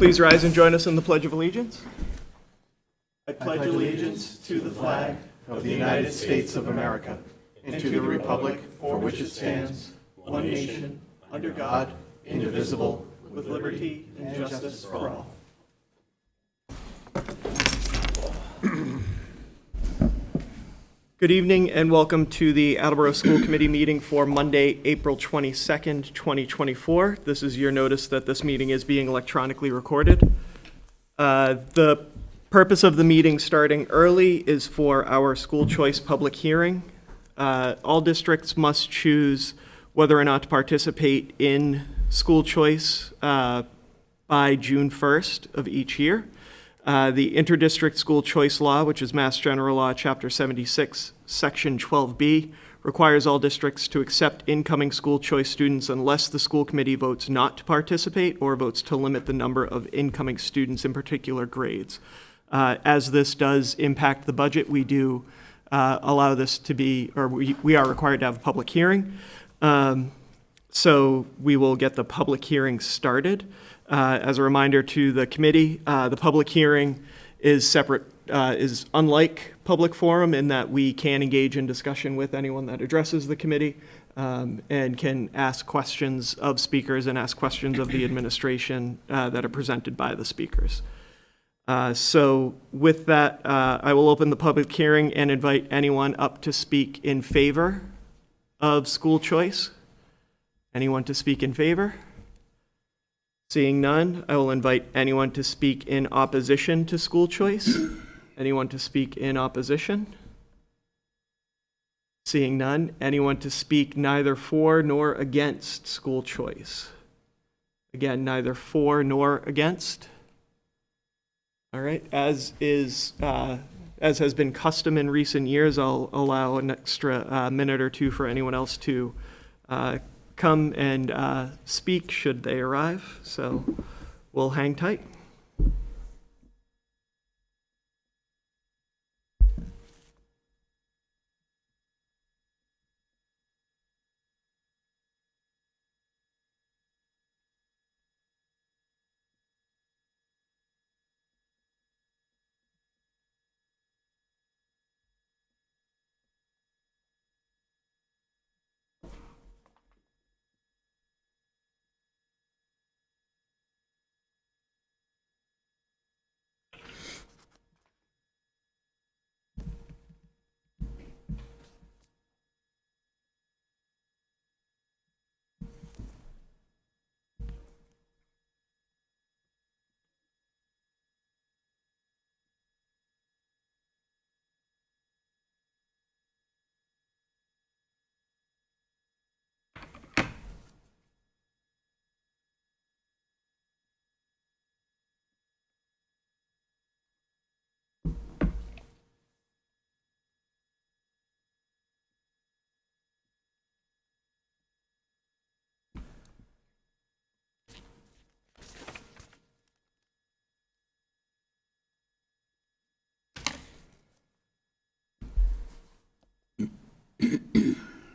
Please rise and join us in the Pledge of Allegiance. I pledge allegiance to the flag of the United States of America and to the republic for which it stands, one nation, under God, indivisible, with liberty and justice for all. Good evening and welcome to the Attleboro School Committee meeting for Monday, April 22nd, 2024. This is your notice that this meeting is being electronically recorded. The purpose of the meeting starting early is for our school choice public hearing. All districts must choose whether or not to participate in school choice by June 1st of each year. The Interdistrict School Choice Law, which is Mass General Law, Chapter 76, Section 12B, requires all districts to accept incoming school choice students unless the school committee votes not to participate or votes to limit the number of incoming students in particular grades. As this does impact the budget, we do allow this to be, or we are required to have a public hearing. So we will get the public hearing started. As a reminder to the committee, the public hearing is separate, is unlike public forum in that we can engage in discussion with anyone that addresses the committee and can ask questions of speakers and ask questions of the administration that are presented by the speakers. So with that, I will open the public hearing and invite anyone up to speak in favor of school choice. Anyone to speak in favor? Seeing none, I will invite anyone to speak in opposition to school choice. Anyone to speak in opposition? Seeing none, anyone to speak neither for nor against school choice? Again, neither for nor against. All right, as has been custom in recent years, I'll allow an extra minute or two for anyone else to come and speak should they arrive. So we'll hang tight.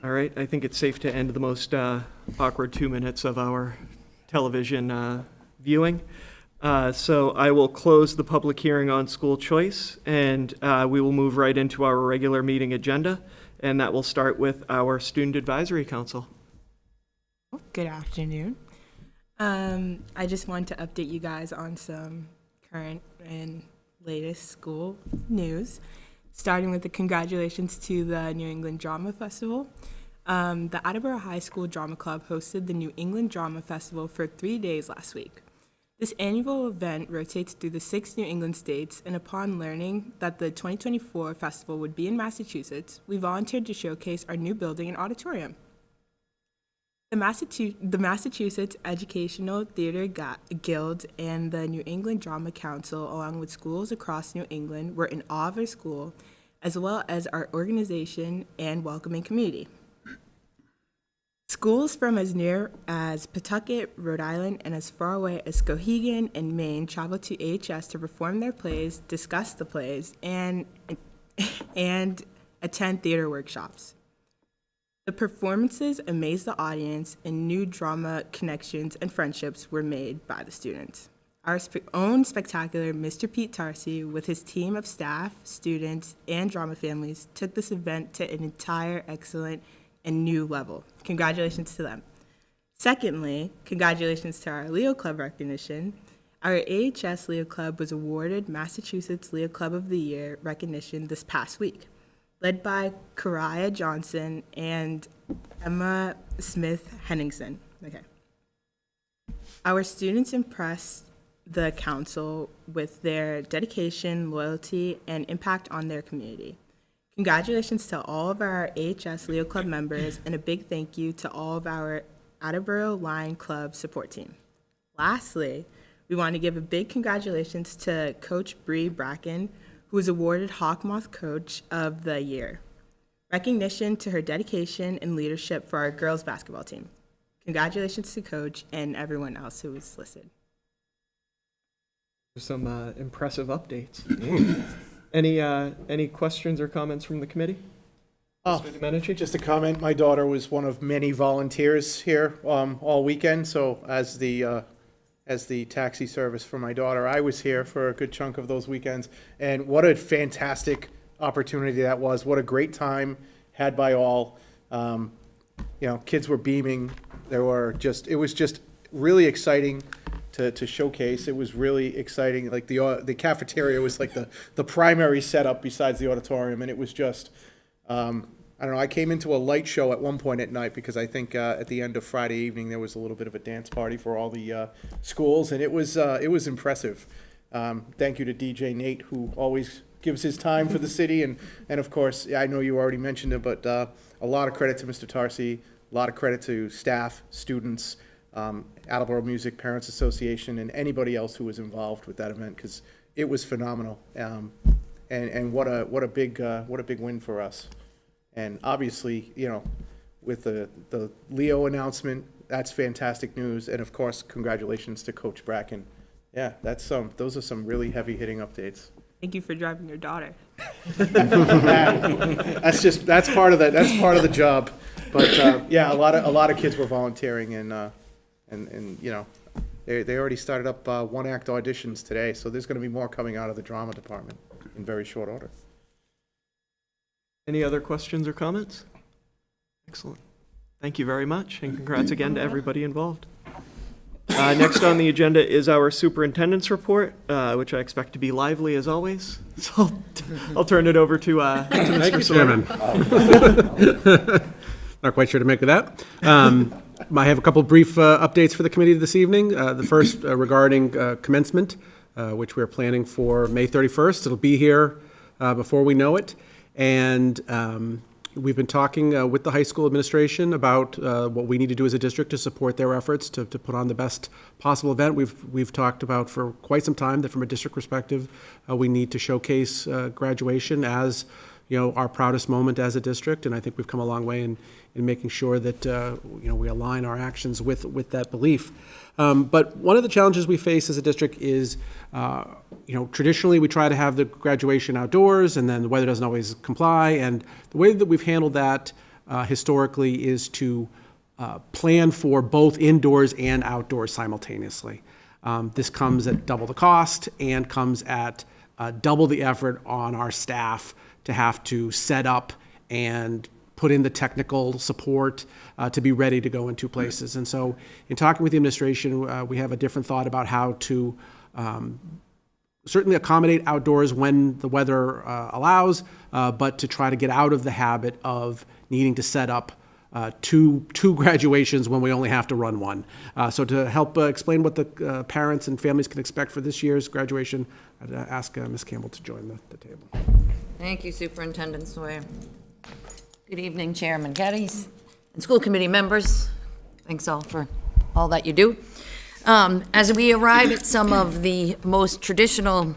All right, I think it's safe to end the most awkward 2 minutes of our television viewing. So I will close the public hearing on school choice, and we will move right into our regular meeting agenda, and that will start with our Student Advisory Council. Good afternoon. I just wanted to update you guys on some current and latest school news, starting with the congratulations to the New England Drama Festival. The Attleboro High School Drama Club hosted the New England Drama Festival for 3 days last week. This annual event rotates through the 6 New England states, and upon learning that the 2024 festival would be in Massachusetts, we volunteered to showcase our new building and auditorium. The Massachusetts Educational Theater Guild and the New England Drama Council, along with schools across New England, were in awe of our school, as well as our organization and welcoming community. Schools from as near as Pawtucket, Rhode Island, and as far away as Skowhegan and Maine traveled to AHS to perform their plays, discuss the plays, and attend theater workshops. The performances amazed the audience, and new drama connections and friendships were made by the students. Our own spectacular Mr. Pete Tarsi, with his team of staff, students, and drama families, took this event to an entire excellent and new level. Congratulations to them. Secondly, congratulations to our Leo Club recognition. Our AHS Leo Club was awarded Massachusetts Leo Club of the Year recognition this past week, led by Karaya Johnson and Emma Smith Henningsen. Okay. Our students impressed the council with their dedication, loyalty, and impact on their community. Congratulations to all of our AHS Leo Club members, and a big thank you to all of our Attleboro Lion Club support team. Lastly, we want to give a big congratulations to Coach Bree Bracken, who was awarded Hawkmoth Coach of the Year. Recognition to her dedication and leadership for our girls basketball team. Congratulations to Coach and everyone else who was listed. Some impressive updates. Any questions or comments from the committee? Mr. Domenici? Just a comment, my daughter was one of many volunteers here all weekend, so as the taxi service for my daughter, I was here for a good chunk of those weekends, and what a fantastic opportunity that was. What a great time had by all. Kids were beaming. It was just really exciting to showcase. It was really exciting. Like the cafeteria was like the primary setup besides the auditorium, and it was just, I don't know, I came into a light show at one point at night because I think at the end of Friday evening there was a little bit of a dance party for all the schools, and it was impressive. Thank you to DJ Nate, who always gives his time for the city, and of course, I know you already mentioned it, but a lot of credit to Mr. Tarsi, a lot of credit to staff, students, Attleboro Music Parents Association, and anybody else who was involved with that event, because it was phenomenal. And what a big win for us. And obviously, with the Leo announcement, that's fantastic news. And of course, congratulations to Coach Bracken. Yeah, those are some really heavy-hitting updates. Thank you for driving your daughter. That's part of the job. But yeah, a lot of kids were volunteering, and they already started up one-act auditions today. So there's going to be more coming out of the drama department in very short order. Any other questions or comments? Excellent. Thank you very much, and congrats again to everybody involved. Next on the agenda is our superintendent's report, which I expect to be lively as always. So I'll turn it over to Mr. Chairman. Not quite sure to make of that. I have a couple brief updates for the committee this evening. The first regarding commencement, which we're planning for May 31st. It'll be here before we know it. And we've been talking with the high school administration about what we need to do as a district to support their efforts to put on the best possible event. We've talked about for quite some time that from a district perspective, we need to showcase graduation as our proudest moment as a district, and I think we've come a long way in making sure that we align our actions with that belief. But one of the challenges we face as a district is, traditionally we try to have the graduation outdoors, and then the weather doesn't always comply. And the way that we've handled that historically is to plan for both indoors and outdoors simultaneously. This comes at double the cost and comes at double the effort on our staff to have to set up and put in the technical support to be ready to go in two places. And so in talking with the administration, we have a different thought about how to certainly accommodate outdoors when the weather allows, but to try to get out of the habit of needing to set up two graduations when we only have to run one. So to help explain what the parents and families can expect for this year's graduation, I'd ask Ms. Campbell to join the table. Thank you, Superintendent Sawyer. Good evening, Chairman Geddes and school committee members. Thanks all for all that you do. As we arrive at some of the most traditional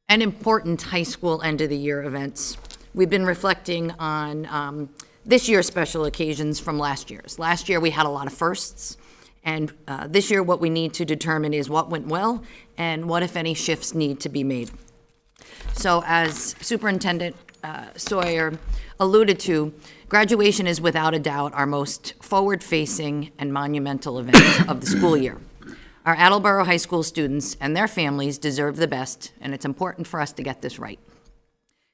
and important high school end-of-the-year events, we've been reflecting on this year's special occasions from last year's. Last year, we had a lot of firsts, and this year, what we need to determine is what went well and what, if any, shifts need to be made. So as Superintendent Sawyer alluded to, graduation is without a doubt our most forward-facing and monumental event of the school year. Our Attleboro High School students and their families deserve the best, and it's important for us to get this right.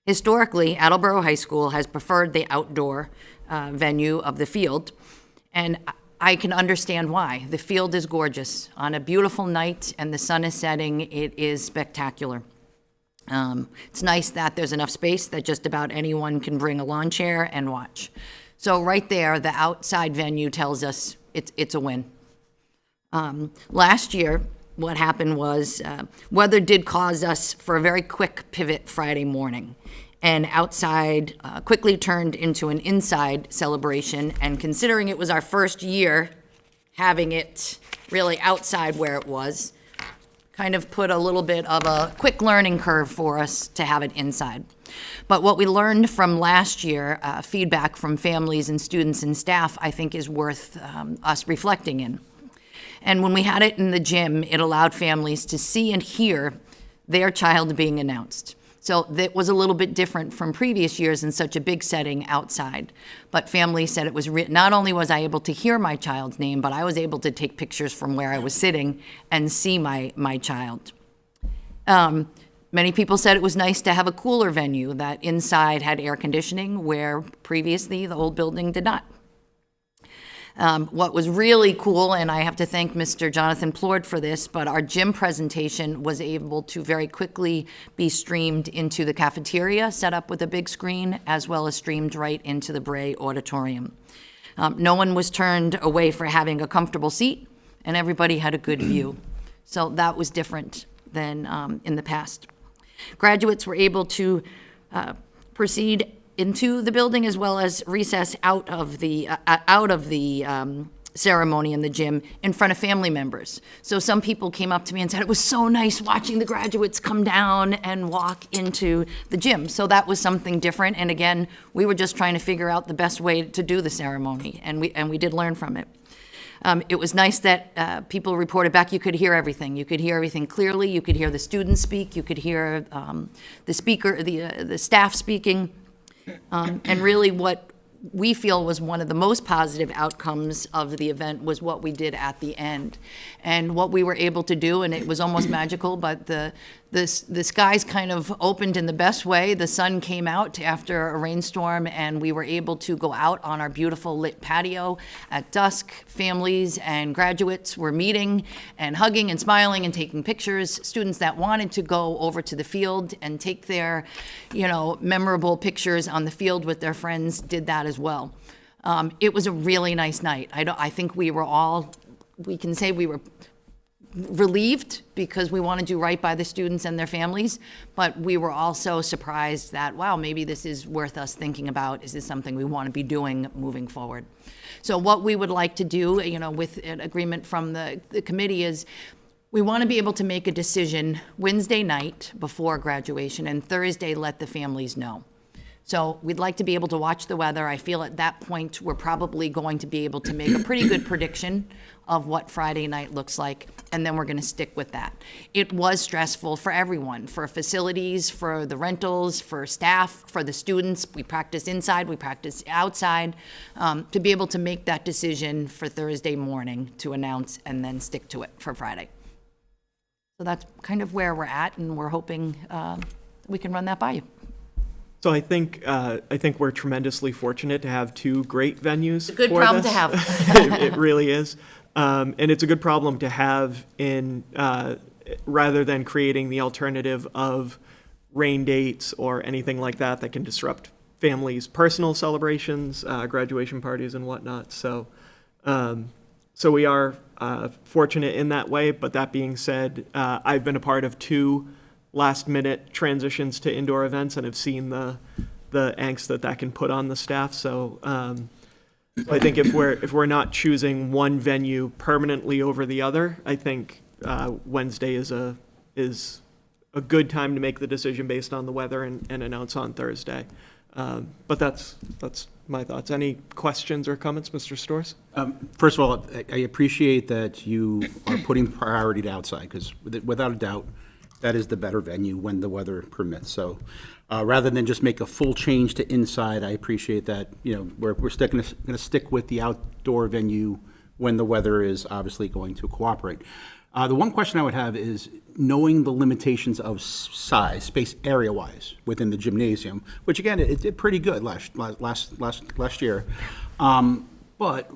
Historically, Attleboro High School has preferred the outdoor venue of the field, and I can understand why. The field is gorgeous. On a beautiful night and the sun is setting, it is spectacular. It's nice that there's enough space that just about anyone can bring a lawn chair and watch. So right there, the outside venue tells us it's a win. Last year, what happened was weather did cause us for a very quick pivot Friday morning. And outside quickly turned into an inside celebration. And considering it was our first year having it really outside where it was, kind of put a little bit of a quick learning curve for us to have it inside. But what we learned from last year, feedback from families and students and staff, I think is worth us reflecting in. And when we had it in the gym, it allowed families to see and hear their child being announced. So that was a little bit different from previous years in such a big setting outside. But families said it was, not only was I able to hear my child's name, but I was able to take pictures from where I was sitting and see my child. Many people said it was nice to have a cooler venue that inside had air conditioning where previously the old building did not. What was really cool, and I have to thank Mr. Jonathan Plord for this, but our gym presentation was able to very quickly be streamed into the cafeteria, set up with a big screen, as well as streamed right into the Bray Auditorium. No one was turned away for having a comfortable seat, and everybody had a good view. So that was different than in the past. Graduates were able to proceed into the building as well as recess out of the ceremony in the gym in front of family members. So some people came up to me and said it was so nice watching the graduates come down and walk into the gym. So that was something different. And again, we were just trying to figure out the best way to do the ceremony, and we did learn from it. It was nice that people reported back you could hear everything. You could hear everything clearly. You could hear the students speak. You could hear the speaker, the staff speaking. And really what we feel was one of the most positive outcomes of the event was what we did at the end. And what we were able to do, and it was almost magical, but the skies kind of opened in the best way. The sun came out after a rainstorm, and we were able to go out on our beautiful lit patio at dusk. Families and graduates were meeting and hugging and smiling and taking pictures. Students that wanted to go over to the field and take their, memorable pictures on the field with their friends did that as well. It was a really nice night. I think we can say we were relieved because we want to do right by the students and their families, but we were also surprised that, wow, maybe this is worth us thinking about. Is this something we want to be doing moving forward? So what we would like to do, with an agreement from the committee is we want to be able to make a decision Wednesday night before graduation and Thursday let the families know. So we'd like to be able to watch the weather. I feel at that point, we're probably going to be able to make a pretty good prediction of what Friday night looks like, and then we're going to stick with that. It was stressful for everyone, for facilities, for the rentals, for staff, for the students. We practice inside, we practice outside, to be able to make that decision for Thursday morning to announce and then stick to it for Friday. So that's kind of where we're at, and we're hoping we can run that by you. So I think we're tremendously fortunate to have two great venues. It's a good for problem this. to have. It really is. And it's a good problem to have in rather than creating the alternative of rain dates or anything like that that can disrupt families' personal celebrations, graduation parties and whatnot. So we are fortunate in that way. But that being said, I've been a part of two last-minute transitions to indoor events and have seen the angst that can put on the staff. So I think if we're not choosing one venue permanently over the other, I think Wednesday is a good time to make the decision based on the weather and announce on Thursday. But that's my thoughts. Any questions or comments, Mr. Storrs? First of all, I appreciate that you are putting priority to outside, because without a doubt, that is the better venue when the weather permits. So rather than just make a full change to inside, I appreciate that, we're going to stick with the outdoor venue when the weather is obviously going to cooperate. The one question I would have is, knowing the limitations of size, space area-wise, within the gymnasium, which again, it did pretty good last year. But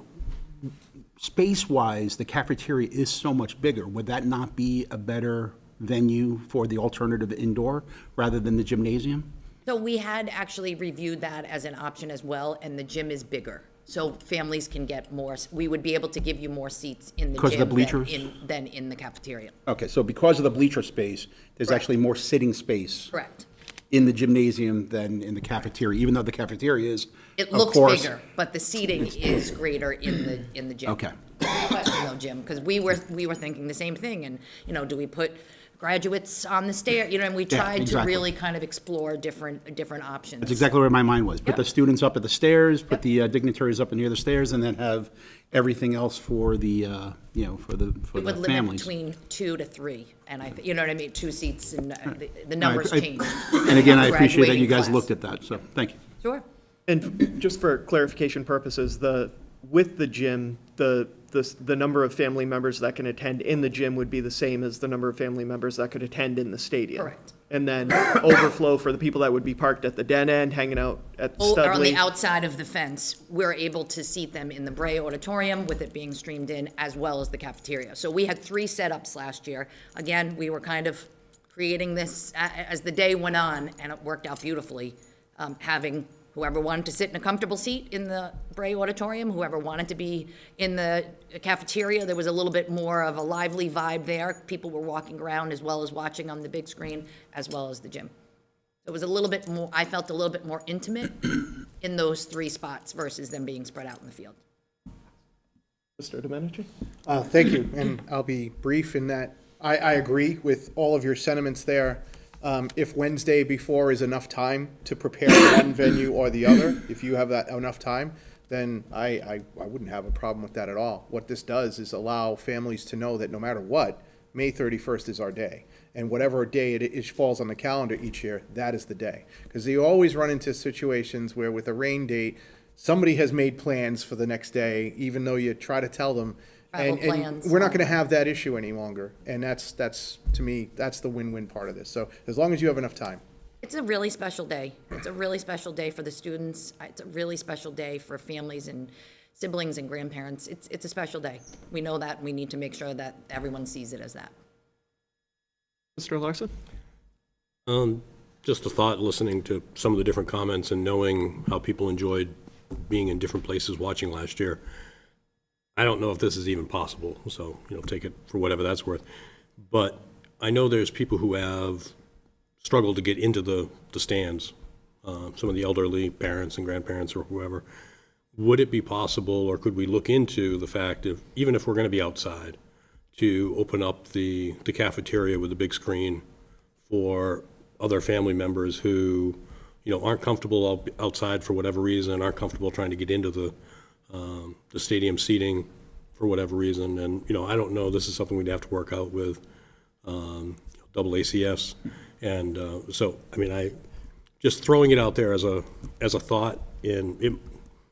space-wise, the cafeteria is so much bigger. Would that not be a better venue for the alternative indoor rather than the gymnasium? So we had actually reviewed that as an option as well, and the gym is bigger. So families can get more, we would be able to give you more seats in the Because of the gym bleachers? than in the cafeteria. Okay, so because of the bleacher space, there's Correct. actually more sitting space Correct. in the gymnasium than in the cafeteria, even though the cafeteria is, It of looks course- bigger, but the seating is greater in the gym. Okay. Good question though, Jim, because we were thinking the same thing, and, do we put graduates on the stair, and we Yeah, tried to exactly. really kind of explore different options. That's exactly where my mind was. Put Yep. the students up at the stairs, put the dignitaries up near the stairs, and then have everything else for the, for We the would limit families. between 2 to 3, and you know what I mean, 2 seats, and the numbers change. And again, I depending on appreciate that you graduating guys class. looked at that, so, thank you. Sure. And just for clarification purposes, with the gym, the number of family members that can attend in the gym would be the same as the number of family members that could attend in the stadium. Correct. And then overflow for the people that would be parked at the dead end, hanging out at Or on the Studley. outside of the fence, we're able to seat them in the Bray Auditorium with it being streamed in, as well as the cafeteria. So we had 3 setups last year. Again, we were kind of creating this as the day went on, and it worked out beautifully. Having whoever wanted to sit in a comfortable seat in the Bray Auditorium, whoever wanted to be in the cafeteria, there was a little bit more of a lively vibe there. People were walking around as well as watching on the big screen, as well as the gym. It was a little bit more, I felt a little bit more intimate in those 3 spots versus them being spread out in the field. Mr. Domenici? Thank you, and I'll be brief in that I agree with all of your sentiments there. If Wednesday before is enough time to prepare one venue or the other, if you have that enough time, then I wouldn't have a problem with that at all. What this does is allow families to know that no matter what, May 31st is our day. And whatever day it falls on the calendar each year, that is the day. Because you always run into situations where with a rain date, somebody has made plans for the next day, even though you try to tell them. Travel And plans. we're not going to have that issue any longer. And that's, to me, that's the win-win part of this. So as long as you have enough time. It's a really special day. It's a really special day for the students. It's a really special day for families and siblings and grandparents. It's a special day. We know that, and we need to make sure that everyone sees it as that. Mr. Larson? Just a thought, listening to some of the different comments and knowing how people enjoyed being in different places watching last year. I don't know if this is even possible, so, take it for whatever that's worth. But I know there's people who have struggled to get into the stands, some of the elderly parents and grandparents or whoever. Would it be possible, or could we look into the fact of, even if we're going to be outside, to open up the cafeteria with a big screen for other family members who, aren't comfortable outside for whatever reason, aren't comfortable trying to get into the stadium seating for whatever reason. And, I don't know, this is something we'd have to work out with double ACS. And so, just throwing it out there as a thought, and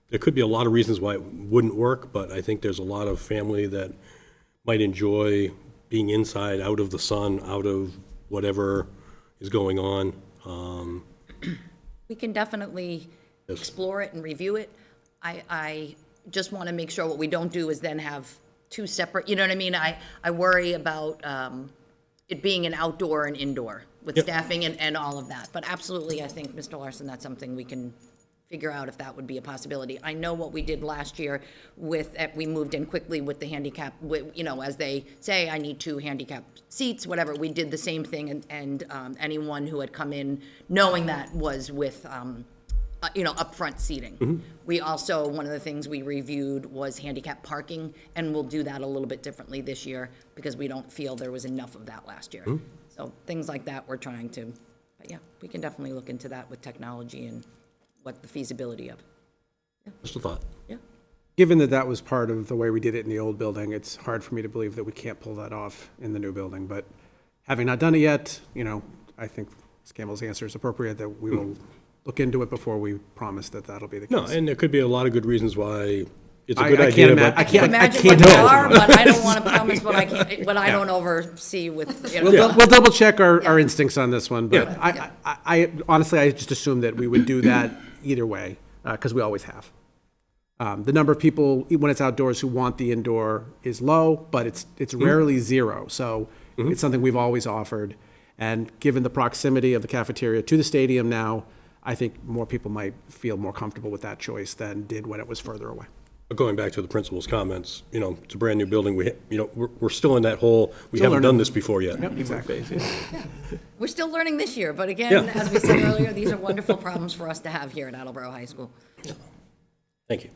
there could be a lot of reasons why it wouldn't work, but I think there's a lot of family that might enjoy being inside, out of the sun, out of whatever is going on. We can definitely explore it and review it. I just want to make sure what we don't do is then have 2 separate, you know what I mean? I worry about it being an outdoor and indoor with staffing and all of that. But absolutely, I think, Mr. Larson, that's something we can figure out if that would be a possibility. I know what we did last year with, we moved in quickly with the handicap, as they say, I need 2 handicap seats, whatever. We did the same thing, and anyone who had come in knowing that was with, upfront seating. We also, one of the things we reviewed was handicap parking, and we'll do that a little bit differently this year because we don't feel there was enough of that last year. So things like that we're trying to, but yeah, we can definitely look into that with technology and what the feasibility of. Just a thought. Yeah. Given that that was part of the way we did it in the old building, it's hard for me to believe that we can't pull that off in the new building. But having not done it yet, I think Ms. Campbell's answer is appropriate, that we will look into it before we promise that that'll be the case. No, and there could be a lot of good reasons why it's a good idea, but I can't Imagine what know. they are, but I don't want to promise what I can't, what I don't oversee with, you know. We'll double check our instincts on this one, but I honestly, I just assumed that we would do that either way, because we always have. The number of people, when it's outdoors, who want the indoor is low, but it's rarely zero. So it's something we've always offered. And given the proximity of the cafeteria to the stadium now, I think more people might feel more comfortable with that choice than did when it was further away. going back to the principal's comments, you know, it's a brand-new building, we're still in that whole, we haven't done this before yet. Yep, exactly. We're still learning this year, but again, Yeah. as we said earlier, these are wonderful problems for us to have here at Attleboro High School. Thank you.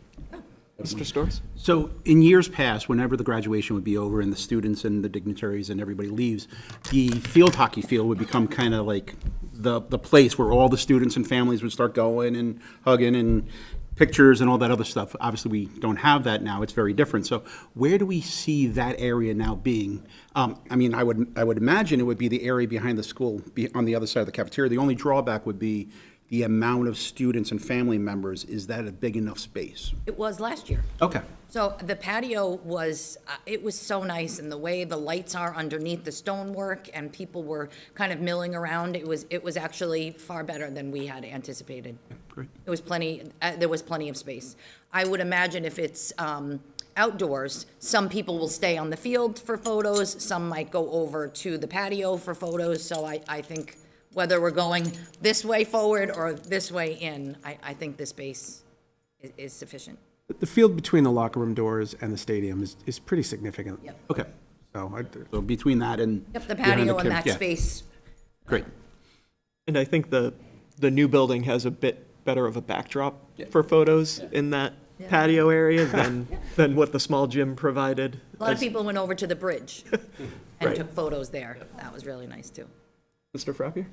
Mr. Storrs? So in years past, whenever the graduation would be over and the students and the dignitaries and everybody leaves, the field hockey field would become kind of like the place where all the students and families would start going and hugging and pictures and all that other stuff. Obviously, we don't have that now. It's very different. So where do we see that area now being? I mean, I would imagine it would be the area behind the school, on the other side of the cafeteria. The only drawback would be the amount of students and family members. Is that a big enough space? It was last year. Okay. So the patio was, it was so nice, and the way the lights are underneath the stonework, and people were kind of milling around, it was actually far better than we had anticipated. Great. There was plenty of space. I would imagine if it's outdoors, some people will stay on the field for photos, some might go over to the patio for photos, so I think whether we're going this way forward or this way in, I think this space is sufficient. The field between the locker room doors and the stadium is pretty significant. Yep. Okay. So So between that and. Yep, the behind patio and ca- that yeah. space. Great. And I think the new building has a bit better of a backdrop for photos in that patio area than what the small gym provided. A lot of people went over to the bridge and Right. took photos there. That was really nice, too. Mr. Frappier?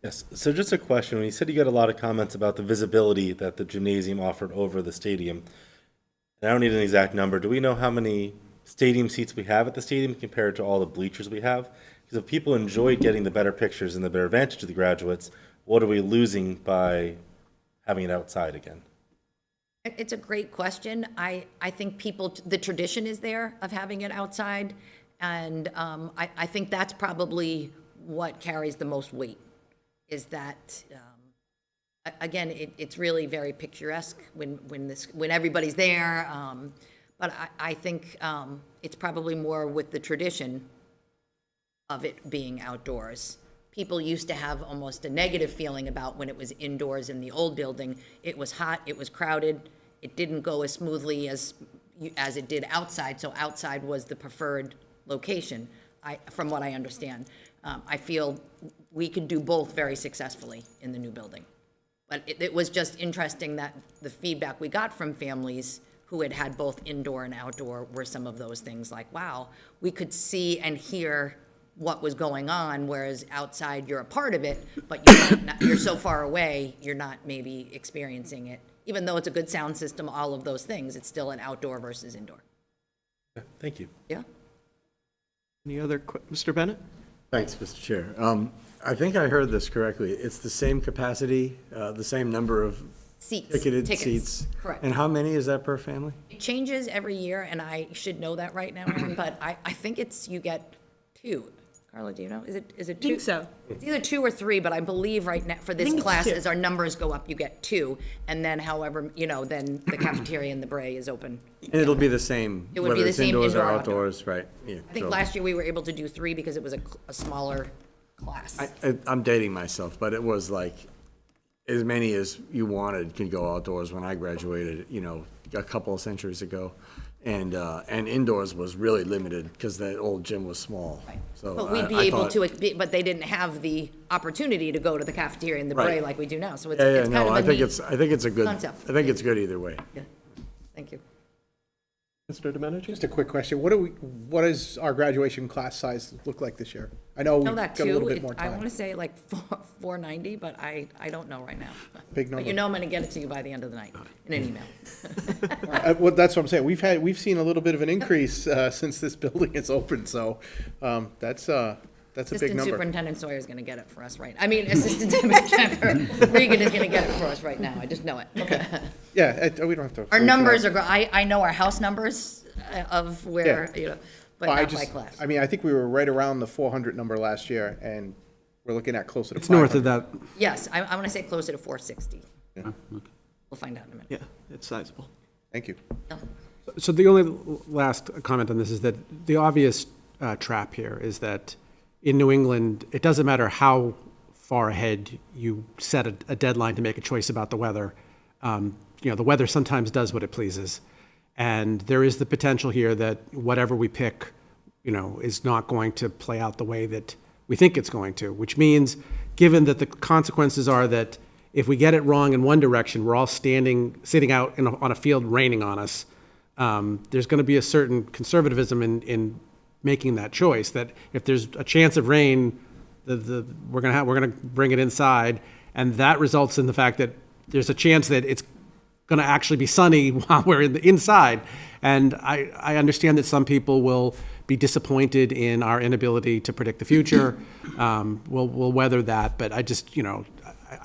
Yes, so just a question. When you said you got a lot of comments about the visibility that the gymnasium offered over the stadium, and I don't need an exact number, do we know how many stadium seats we have at the stadium compared to all the bleachers we have? Because if people enjoy getting the better pictures and the better advantage to the graduates, what are we losing by having it outside again? It's a great question. I think the tradition is there of having it outside, and I think that's probably what carries the most weight, is that, again, it's really very picturesque when everybody's there, but I think it's probably more with the tradition of it being outdoors. People used to have almost a negative feeling about when it was indoors in the old building. It was hot, it was crowded, it didn't go as smoothly as it did outside, so outside was the preferred location, from what I understand. I feel we could do both very successfully in the new building. But it was just interesting that the feedback we got from families who had had both indoor and outdoor were some of those things like, wow, we could see and hear what was going on, whereas outside you're a part of it, but you're so far away, you're not maybe experiencing it. Even though it's a good sound system, all of those things, it's still an outdoor versus indoor. Thank you. Yeah? Any other, Mr. Bennett? Thanks, Mr. Chair. I think I heard this correctly. It's the same capacity, the same number of ticketed Tickets. seats. Correct. And how many is that per family? It changes every year, and I should know that right now, Aaron, but I think you get 2. Carla, do you know? Is it 2? think so. It's either 2 or 3, but I believe right now, for this think it's class, 2. as our numbers go up, you get 2, and then however, then the cafeteria and the Bray is open. And it'll be the same, It would be whether the it's same indoors or indoor or outdoor. outdoors, right? Yeah. I think so last year we were able to do 3 because it was a smaller class. I'm dating myself, but it was like, as many as you wanted could go outdoors when I graduated, a couple of centuries ago. And indoors was really limited because the old gym was small. So But we'd be I able thought- to, but they didn't have the opportunity to go to the cafeteria and the Right. Bray like we do now, so it's Yeah, kind no, of I a think neat it's a good, concept. I think it's good either way. Yeah. Thank you. Mr. Domenici? Just a quick question. What does our graduation class size look like this year? I know I we've know got that a little too. bit more I want to time. say like 490, but I don't know right now. Big But number. you know I'm going to get it to you by the end of the night in an email. Well, that's what I'm saying. We've seen a little bit of an increase since this building is open, so that's That's a big Assistant number. Superintendent Sawyer is going to get it for us right. I mean, Assistant Superintendent Regan is going to get it for us right now. I just know it. Yeah, we don't have to. Our wait for numbers that. are, I know our house numbers of where, but Well, not by class. I mean, I think we were right around the 400 number last year, and we're looking at closer to It's 500. north of that. Yes, I want to say closer to 460. We'll find out in a minute. Yeah, it's sizable. Thank you. No. So the only last comment on this is that the obvious trap here is that in New England, it doesn't matter how far ahead you set a deadline to make a choice about the weather. The weather sometimes does what it pleases. And there is the potential here that whatever we pick, is not going to play out the way that we think it's going to, which means, given that the consequences are that if we get it wrong in one direction, we're all sitting out on a field raining on us, there's going to be a certain conservatism in making that choice, that if there's a chance of rain, we're going to bring it inside, and that results in the fact that there's a chance that it's going to actually be sunny while we're inside. And I understand that some people will be disappointed in our inability to predict the future. We'll weather that, but I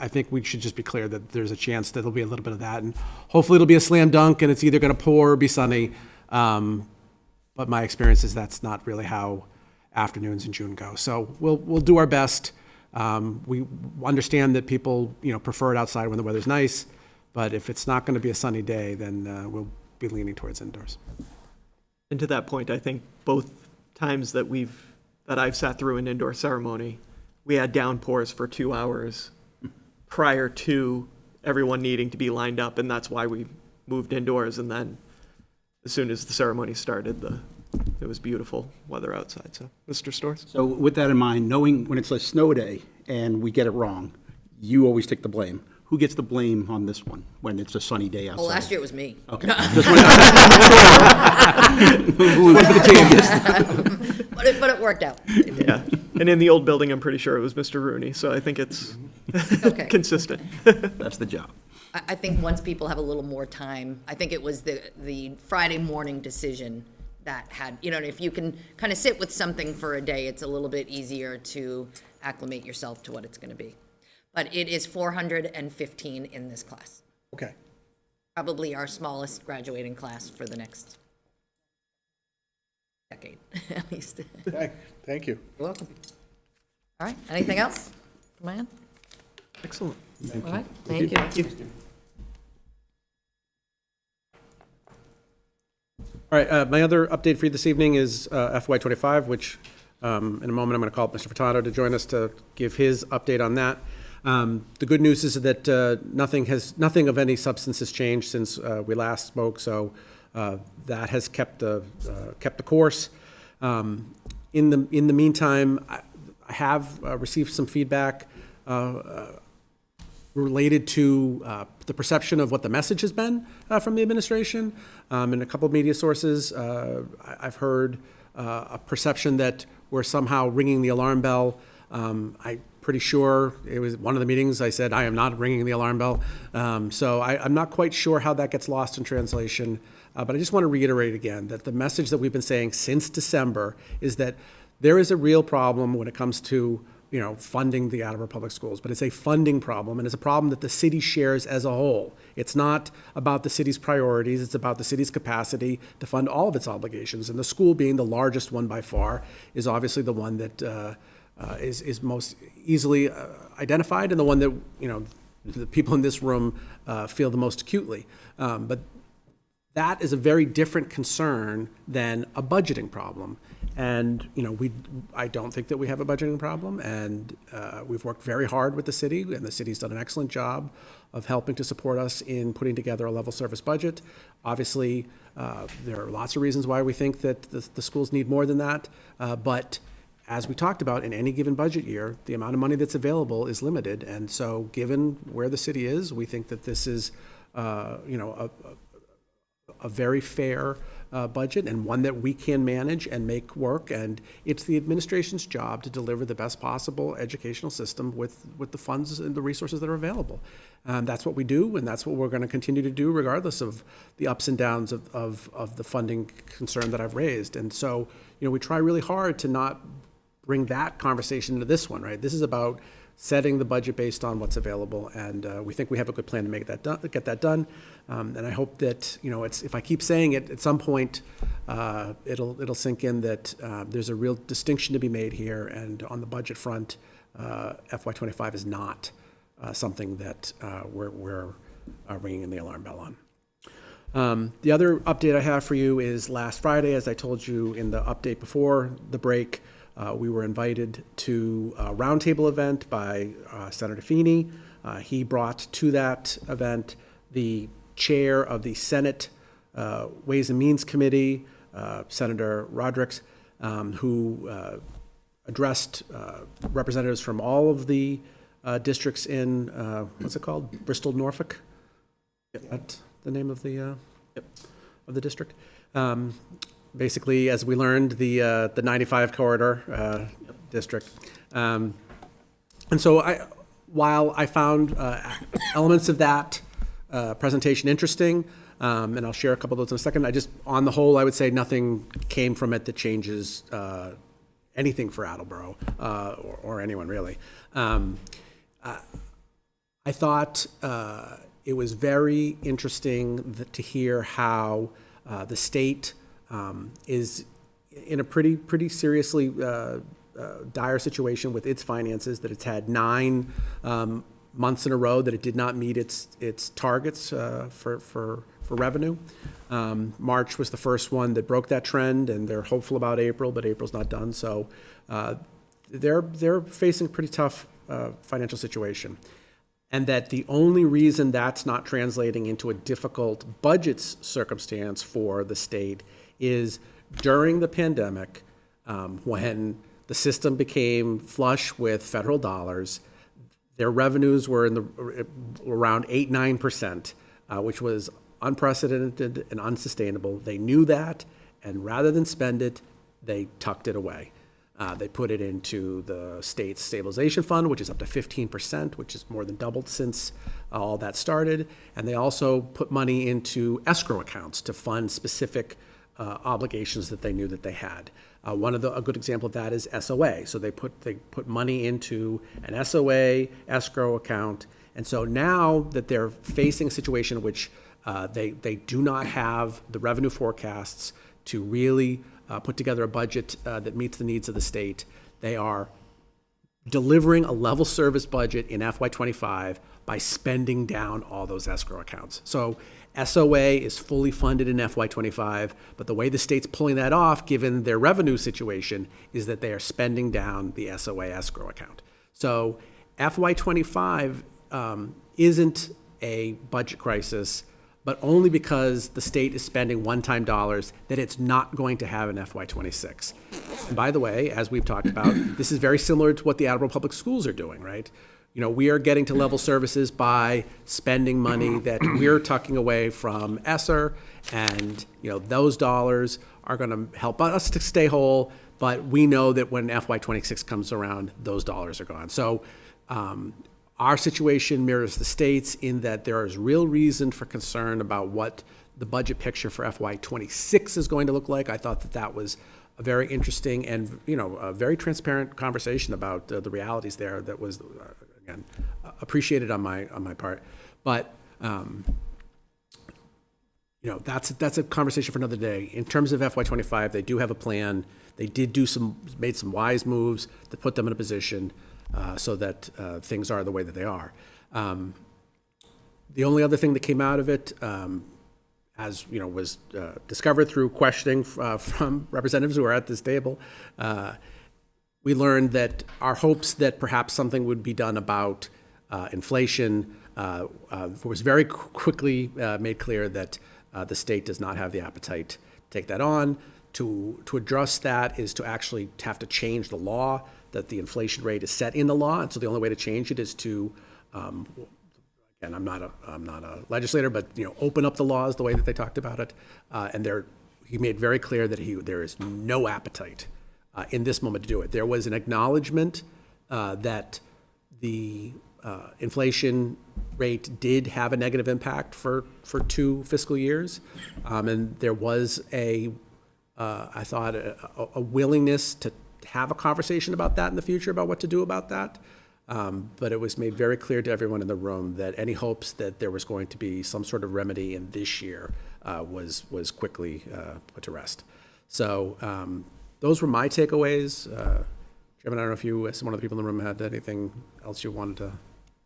think we should just be clear that there's a chance that there'll be a little bit of that, and hopefully it'll be a slam dunk and it's either going to pour or be sunny. But my experience is that's not really how afternoons in June go. So we'll do our best. We understand that people prefer it outside when the weather's nice, but if it's not going to be a sunny day, then we'll be leaning towards indoors. And to that point, I think both times that I've sat through an indoor ceremony, we had downpours for 2 hours prior to everyone needing to be lined up, and that's why we moved indoors. And then as soon as the ceremony started, it was beautiful weather outside. So, Mr. Storrs? So with that in mind, knowing when it's a snow day and we get it wrong, you always take the blame. Who gets the blame on this one when it's a sunny day outside? Well, last year it was me. Okay. Just who was the team? But it worked out. Yeah. And in the old building, I'm pretty sure it was Mr. Rooney. So I think it's Okay. consistent. That's the job. I think once people have a little more time, I think it was the Friday morning decision that had, if you can kind of sit with something for a day, it's a little bit easier to acclimate yourself to what it's going to be. But it is 415 in this class. Okay. Probably our smallest graduating class for the next decade, at least. Thank you. You're welcome. All right, anything else? Come on. Excellent. All right, thank you. All right, my other update for you this evening is FY25, which in a moment I'm going to call up Mr. Furtado to join us to give his update on that. The good news is that nothing of any substance has changed since we last spoke, so that has kept the course. In the meantime, I have received some feedback related to the perception of what the message has been from the administration. In a couple of media sources, I've heard a perception that we're somehow ringing the alarm bell. I'm pretty sure it was one of the meetings I said, I am not ringing the alarm bell. So I'm not quite sure how that gets lost in translation. But I just want to reiterate again that the message that we've been saying since December is that there is a real problem when it comes to funding the Attleboro Public Schools, but it's a funding problem, and it's a problem that the city shares as a whole. It's not about the city's priorities, it's about the city's capacity to fund all of its obligations, and the school, being the largest one by far, is obviously the one that is most easily identified, and the one that the people in this room feel the most acutely. But that is a very different concern than a budgeting problem. And, I don't think that we have a budgeting problem, and we've worked very hard with the city, and the city's done an excellent job of helping to support us in putting together a level service budget. Obviously, there are lots of reasons why we think that the schools need more than that, but as we talked about, in any given budget year, the amount of money that's available is limited, and so given where the city is, we think that this is, a very fair budget, and one that we can manage and make work, and it's the administration's job to deliver the best possible educational system with the funds and the resources that are available. That's what we do, and that's what we're going to continue to do regardless of the ups and downs of the funding concern that I've raised. And so, we try really hard to not bring that conversation into this one, right? This is about setting the budget based on what's available, and we think we have a good plan to make that done, get that done. And I hope that, if I keep saying it, at some point, it'll sink in that there's a real distinction to be made here, and on the budget front, FY25 is not something that we're ringing in the alarm bell on. The other update I have for you is last Friday, as I told you in the update before the break, we were invited to a roundtable event by Senator Feeney. He brought to that event the chair of the Senate Ways and Means Committee, Senator Rodrick, who addressed representatives from all of the districts in, what's it called? Bristol, Norfolk? That's the name of the district. Basically, as we learned, the 95 corridor district. And so while I found elements of that presentation interesting, and I'll share a couple of those in a second, on the whole, I would say nothing came from it that changes anything for Attleboro or anyone really. I thought it was very interesting to hear how the state is in a pretty seriously dire situation with its finances, that it's had 9 months in a row that it did not meet its targets for revenue. March was the first one that broke that trend, and they're hopeful about April, but April's not done. So they're facing a pretty tough financial situation. And that the only reason that's not translating into a difficult budget circumstance for the state is during the pandemic, when the system became flush with federal dollars, their revenues were around 8-9%, which was unprecedented and unsustainable. They knew that, and rather than spend it, they tucked it away. They put it into the state's stabilization fund, which is up to 15%, which is more than doubled since all that started. And they also put money into escrow accounts to fund specific obligations that they knew that they had. A good example of that is SOA. So they put money into an SOA escrow account. And so now that they're facing a situation in which they do not have the revenue forecasts to really put together a budget that meets the needs of the state, they are delivering a level service budget in FY25 by spending down all those escrow accounts. So SOA is fully funded in FY25, but the way the state's pulling that off, given their revenue situation, is that they are spending down the SOA escrow account. So FY25 isn't a budget crisis, but only because the state is spending one-time dollars that it's not going to have in FY26. And by the way, as we've talked about, this is very similar to what the Attleboro Public Schools are doing, right? We are getting to level services by spending money that we're tucking away from ESSER, and those dollars are going to help us to stay whole, but we know that when FY26 comes around, those dollars are gone. So our situation mirrors the state's in that there is real reason for concern about what the budget picture for FY26 is going to look like. I thought that was a very interesting and a very transparent conversation about the realities there that was again appreciated on my part. But that's a conversation for another day. In terms of FY25, they do have a plan. They did made some wise moves to put them in a position so that things are the way that they are. The only other thing that came out of it, as was discovered through questioning from representatives who are at this table, we learned that our hopes that perhaps something would be done about inflation was very quickly made clear that the state does not have the appetite to take that on. To address that is to actually have to change the law, that the inflation rate is set in the law, and so the only way to change it is to, again, I'm not a legislator, but open up the laws the way that they talked about it, and he made very clear that there is no appetite in this moment to do it. There was an acknowledgement that the inflation rate did have a negative impact for 2 fiscal years, and there was I thought a willingness to have a conversation about that in the future, about what to do about that. But it was made very clear to everyone in the room that any hopes that there was going to be some sort of remedy in this year was quickly put to rest. So those were my takeaways. Chairman, I don't know if you, as one of the people in the room, had anything else you wanted to?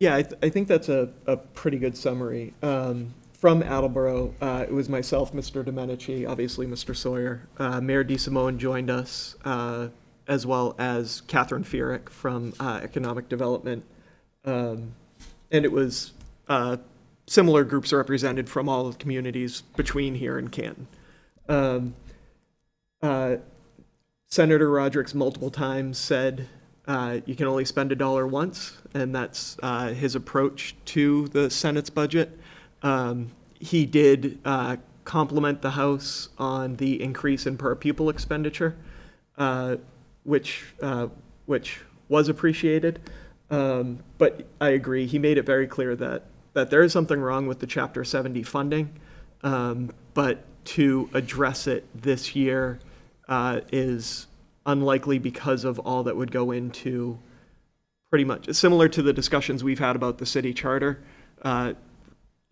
Yeah, I think that's a pretty good summary. From Attleboro, it was myself, Mr. Domenici, obviously Mr. Sawyer. Mayor DeSimone joined us, as well as Catherine Fierick from Economic Development. And it was similar groups represented from all the communities between here and Canton. Senator Roderick's multiple times said you can only spend $1 once, and that's his approach to the Senate's budget. He did compliment the House on the increase in per pupil expenditure, which was appreciated. But I agree, he made it very clear that there is something wrong with the Chapter 70 funding, but to address it this year is unlikely because of all that would go into pretty much similar to the discussions we've had about the city charter.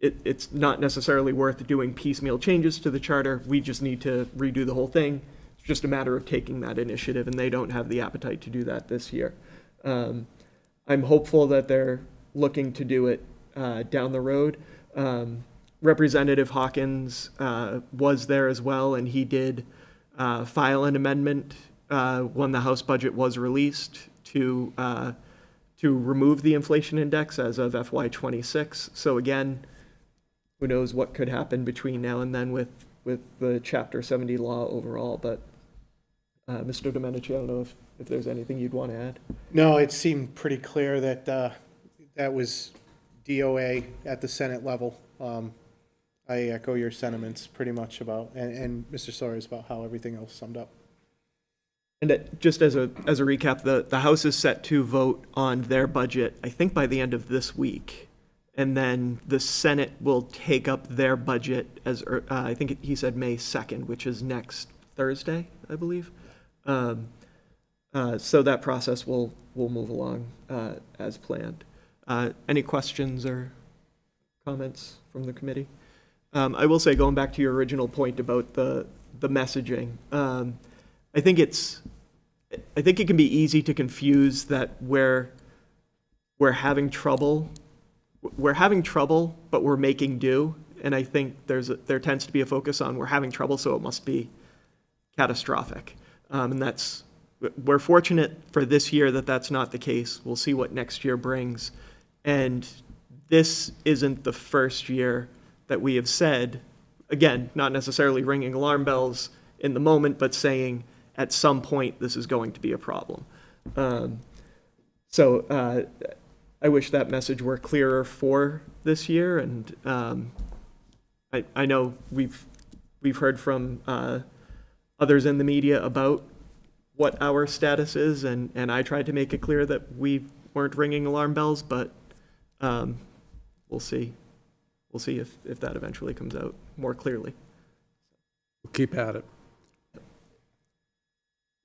It's not necessarily worth doing piecemeal changes to the charter. We just need to redo the whole thing. It's just a matter of taking that initiative, and they don't have the appetite to do that this year. I'm hopeful that they're looking to do it down the road. Representative Hawkins was there as well, and he did file an amendment when the House budget was released to remove the inflation index as of FY26. So again, who knows what could happen between now and then with the Chapter 70 law overall. But Mr. Domenici, I don't know if there's anything you'd want to add. No, it seemed pretty clear that that was DOA at the Senate level. I echo your sentiments pretty much about, and Mr. Sawyer's about how everything else summed up. And just as a recap, the House is set to vote on their budget, I think by the end of this week. And then the Senate will take up their budget as, I think he said May 2nd, which is next Thursday, I believe. So that process will move along as planned. Any questions or comments from the committee? I will say, going back to your original point about the messaging, I think it can be easy to confuse that we're having trouble, but we're making do. And I think there tends to be a focus on we're having trouble, so it must be catastrophic. And we're fortunate for this year that that's not the case. We'll see what next year brings. And this isn't the first year that we have said, again, not necessarily ringing alarm bells in the moment, but saying at some point this is going to be a problem. So I wish that message were clearer for this year. And I know we've heard from others in the media about what our status is, and I tried to make it clear that we weren't ringing alarm bells, but we'll see. We'll see if that eventually comes out more clearly. We'll keep at it.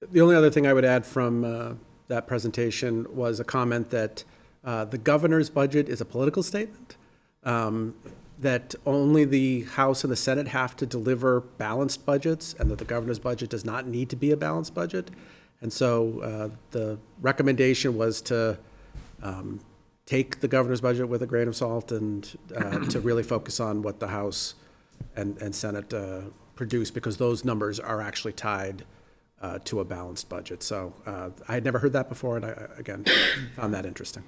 The only other thing I would add from that presentation was a comment that the governor's budget is a political statement, that only the House and the Senate have to deliver balanced budgets, and that the governor's budget does not need to be a balanced budget. And so the recommendation was to take the governor's budget with a grain of salt and to really focus on what the House and Senate produce, because those numbers are actually tied to a balanced budget. So I had never heard that before, and I, again, found that interesting.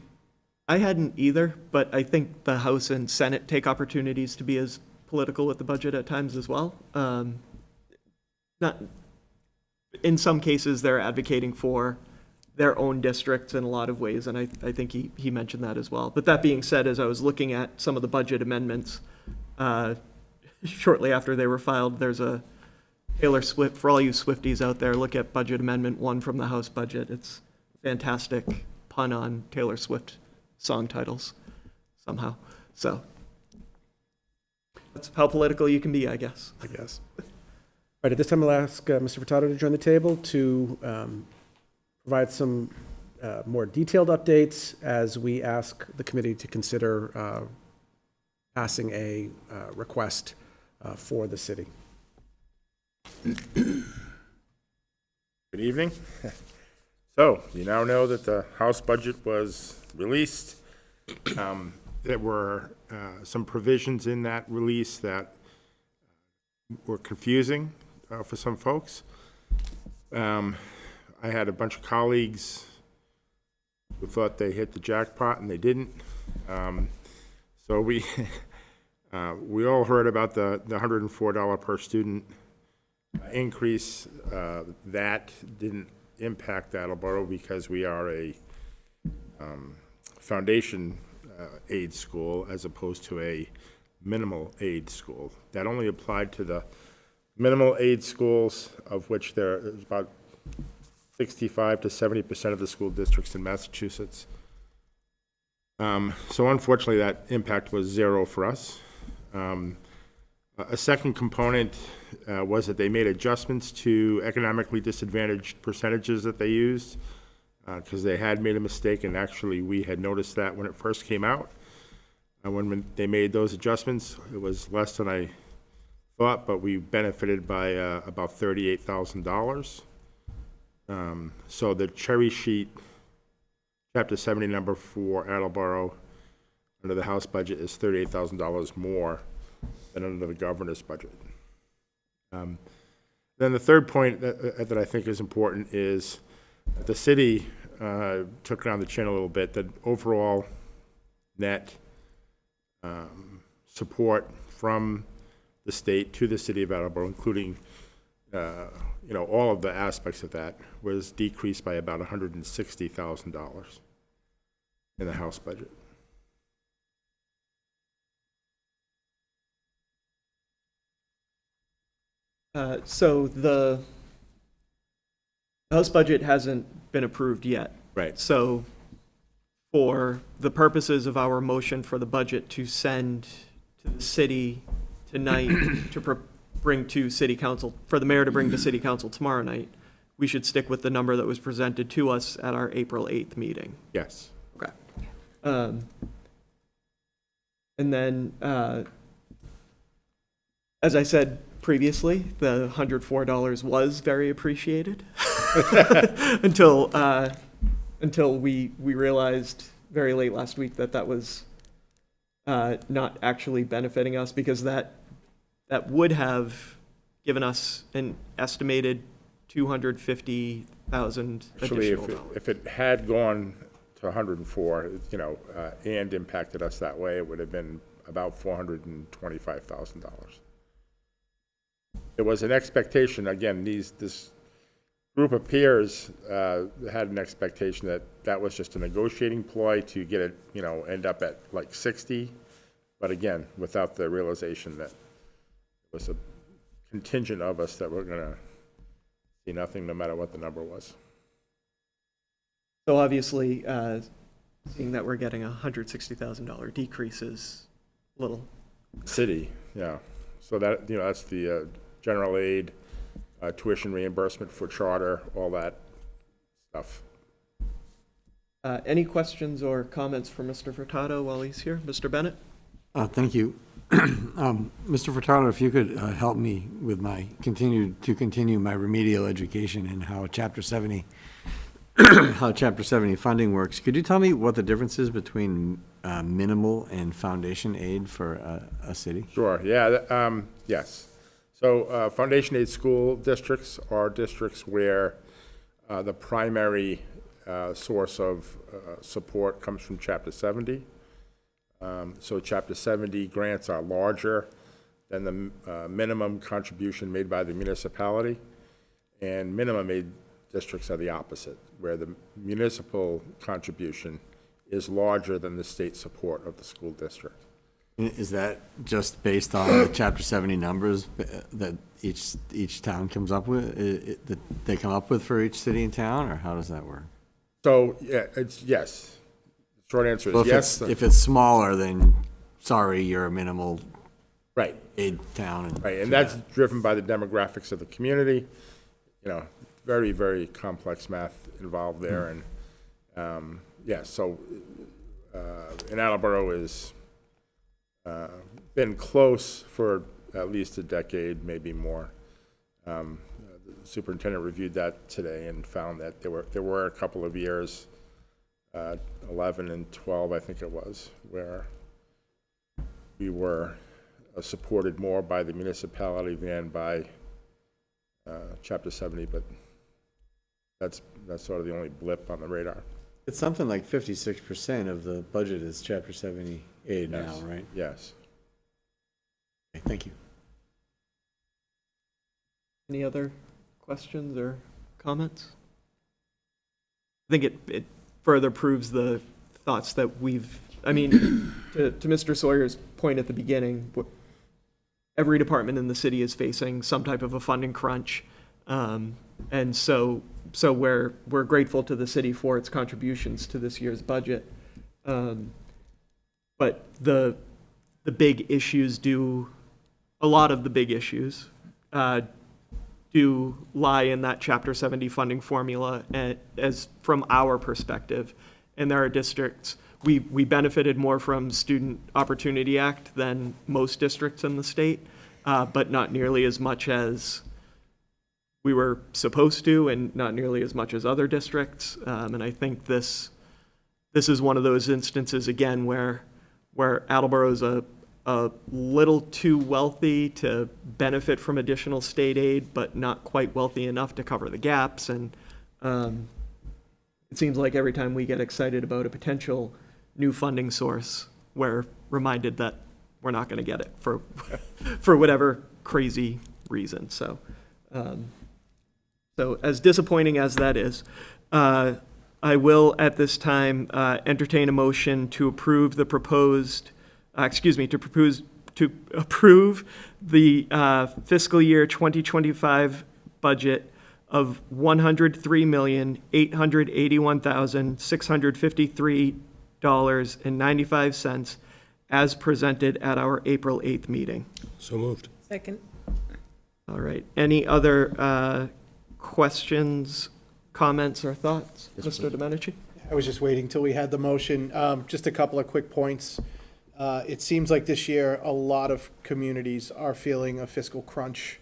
I hadn't either, but I think the House and Senate take opportunities to be as political with the budget at times as well. Not in some cases, they're advocating for their own districts in a lot of ways, and I think he mentioned that as well. But that being said, as I was looking at some of the budget amendments, shortly after they were filed, there's a Taylor Swift, for all you Swifties out there, look at Budget Amendment 1 from the House budget. It's a fantastic pun on Taylor Swift song titles somehow. So that's how political you can be, I guess. All right, at this time, I'll ask Mr. Furtado to join the table to provide some more detailed updates as we ask the committee to consider passing a request for the city. Good evening. So, you now know that the House budget was released. There were some provisions in that release that were confusing for some folks. I had a bunch of colleagues who thought they hit the jackpot, and they didn't. So we all heard about the $104 per student increase. That didn't impact Attleboro because we are a foundation aid school as opposed to a minimal aid school. That only applied to the minimal aid schools, of which there is about 65 to 70% of the school districts in Massachusetts. So unfortunately, that impact was zero for us. A second component was that they made adjustments to economically disadvantaged percentages that they used, because they had made a mistake, and actually we had noticed that when it first came out. When they made those adjustments, it was less than I thought, but we benefited by about $38,000. So the cherry sheet, Chapter 70 number for Attleboro under the House budget is $38,000 more than under the governor's budget. Then the third point that I think is important is that the city took down the chin a little bit. The overall net support from the state to the city of Attleboro, including all of the aspects of that, was decreased by about $160,000 in the House budget. So the House budget hasn't been approved yet. Right. So for the purposes of our motion for the budget to send to the city tonight to bring to city council, for the mayor to bring to city council tomorrow night, we should stick with the number that was presented to us at our April 8th meeting. Yes. Okay. And then, as I said previously, the $104 was very appreciated until we realized very late last week that was not actually benefiting us, because that would have given us an estimated $250,000 Actually, additional. if it had gone to 104, and impacted us that way, it would have been about $425,000. There was an expectation, again, this group of peers had an expectation that was just a negotiating ploy to get it, end up at like 60, but again, without the realization that it was a contingent of us that we're gonna see nothing no matter what the number was. So obviously, seeing that we're getting a $160,000 decrease is a little. City, yeah. So that, that's the general aid, tuition reimbursement for charter, all that stuff. Any questions or comments for Mr. Furtado while he's here? Mr. Bennett? Thank you. Mr. Furtado, if you could help me with continue my remedial education and how Chapter 70 funding works. Could you tell me what the difference is between minimal and foundation aid for a city? Sure, yeah, yes. So foundation aid school districts are districts where the primary source of support comes from Chapter 70. So Chapter 70 grants are larger than the minimum contribution made by the municipality, and minimum aid districts are the opposite, where the municipal contribution is larger than the state support of the school district. Is that just based on the Chapter 70 numbers that each town comes up with, that they come up with for each city and town, or how does that work? So, yeah, it's yes. Short answer Well, is yes. If it's smaller, then sorry, you're a minimal Right, aid town. right, and that's driven by the demographics of the community. very, very complex math involved there, and, yeah, so, and Attleboro is, been close for at least a decade, maybe more. The superintendent reviewed that today and found that there were a couple of years, 11 and 12, I think it was, where we were supported more by the municipality than by Chapter 70, but that's sort of the only blip on the radar. It's something like 56% of the budget is Chapter 70 aid now, Yes. right? Yes. Okay, thank you. Any other questions or comments? I think it further proves the thoughts that we've, I mean, to Mr. Sawyer's point at the beginning, every department in the city is facing some type of a funding crunch. And so we're grateful to the city for its contributions to this year's budget. But the big issues a lot of the big issues do lie in that Chapter 70 funding formula as from our perspective. And there are districts, we benefited more from Student Opportunity Act than most districts in the state, but not nearly as much as we were supposed to, and not nearly as much as other districts. And I think this is one of those instances, again, where Attleboro is a little too wealthy to benefit from additional state aid, but not quite wealthy enough to cover the gaps. And it seems like every time we get excited about a potential new funding source, we're reminded that we're not going to get it for whatever crazy reason. So as disappointing as that is, I will at this time entertain a motion to approve the proposed, to approve the fiscal year 2025 budget of $103,881,653.95 as presented at our April 8th meeting. So moved. Second. All right. Any other questions, comments, or thoughts? Mr. Domenici? I was just waiting till we had the motion. Just a couple of quick points. It seems like this year, a lot of communities are feeling a fiscal crunch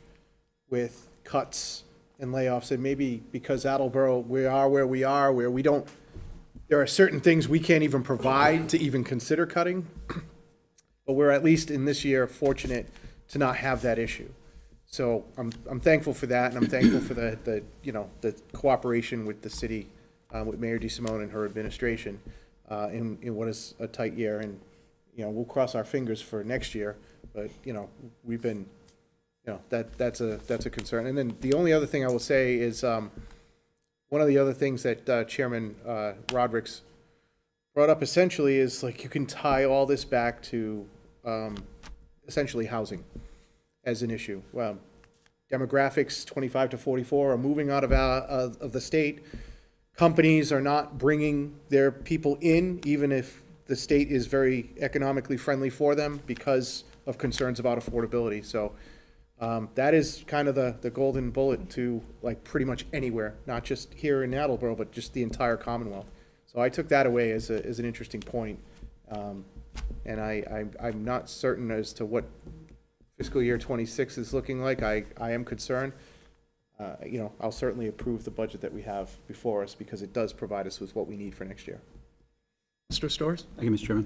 with cuts and layoffs, and maybe because Attleboro, we are where we are, where we don't, there are certain things we can't even provide to even consider cutting, but we're at least in this year fortunate to not have that issue. So I'm thankful for that, and I'm thankful for the cooperation with the city, with Mayor DeSimone and her administration, in what is a tight year. And, we'll cross our fingers for next year, but, we've been, that's a concern. And then the only other thing I will say is, one of the other things that Chairman Rodrick's brought up essentially is, like, you can tie all this back to essentially housing as an issue. Well, demographics 25 to 44 are moving out of the state. Companies are not bringing their people in, even if the state is very economically friendly for them, because of concerns about affordability. So that is kind of the golden bullet to, like, pretty much anywhere, not just here in Attleboro, but just the entire Commonwealth. So I took that away as an interesting point. And I'm not certain as to what fiscal year 26 is looking like. I am concerned. I'll certainly approve the budget that we have before us, because it does provide us with what we need for next year. Mr. Storrs? Thank you, Mr.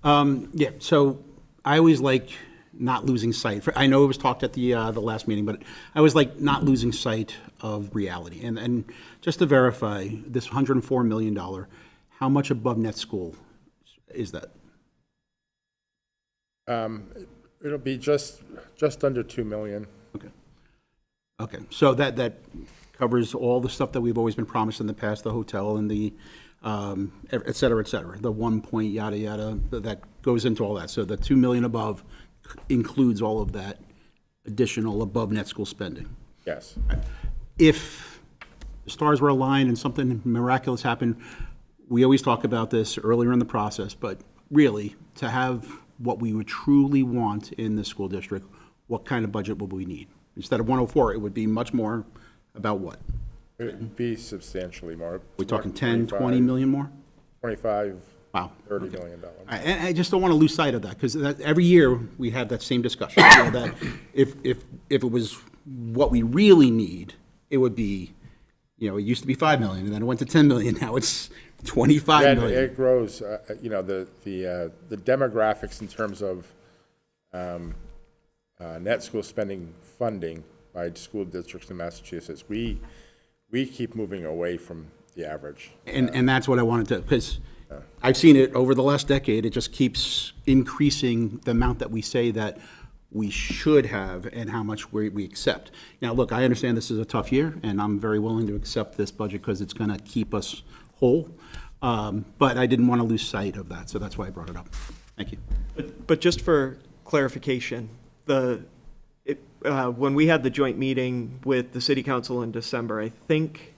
Chairman. Yeah, so I always like not losing sight. I know it was talked at the last meeting, but I always like not losing sight of reality. And just to verify, this $104 million, how much above net school is that? It'll be just under 2 million. Okay, so that covers all the stuff that we've always been promised in the past, the hotel and the, et cetera, the 1 point yada yada, that goes into all that. So the 2 million above includes all of that additional above net school spending. Yes. If the stars were aligned and something miraculous happened, we always talk about this earlier in the process, but really, to have what we would truly want in the school district, what kind of budget would we need? Instead of 104, it would be much more about what? It'd be substantially more. We talking 10, 20 million more? 25, Wow. $30 million. I just don't want to lose sight of that, because every year we have that same discussion. You know, that if it was what we really need, it would be, you know, it used to be 5 million, and then it went to 10 million, now it's 25 Yeah, million. it grows, you know, the demographics in terms of net school spending funding by school districts in Massachusetts, we keep moving away from the average. And that's what I wanted to, because I've seen it over the last decade, it just keeps increasing the amount that we say that we should have and how much we accept. Now, look, I understand this is a tough year, and I'm very willing to accept this budget because it's going to keep us whole. But I didn't want to lose sight of that, so that's why I brought it up. Thank you. But just for clarification, when we had the joint meeting with the city council in December, I think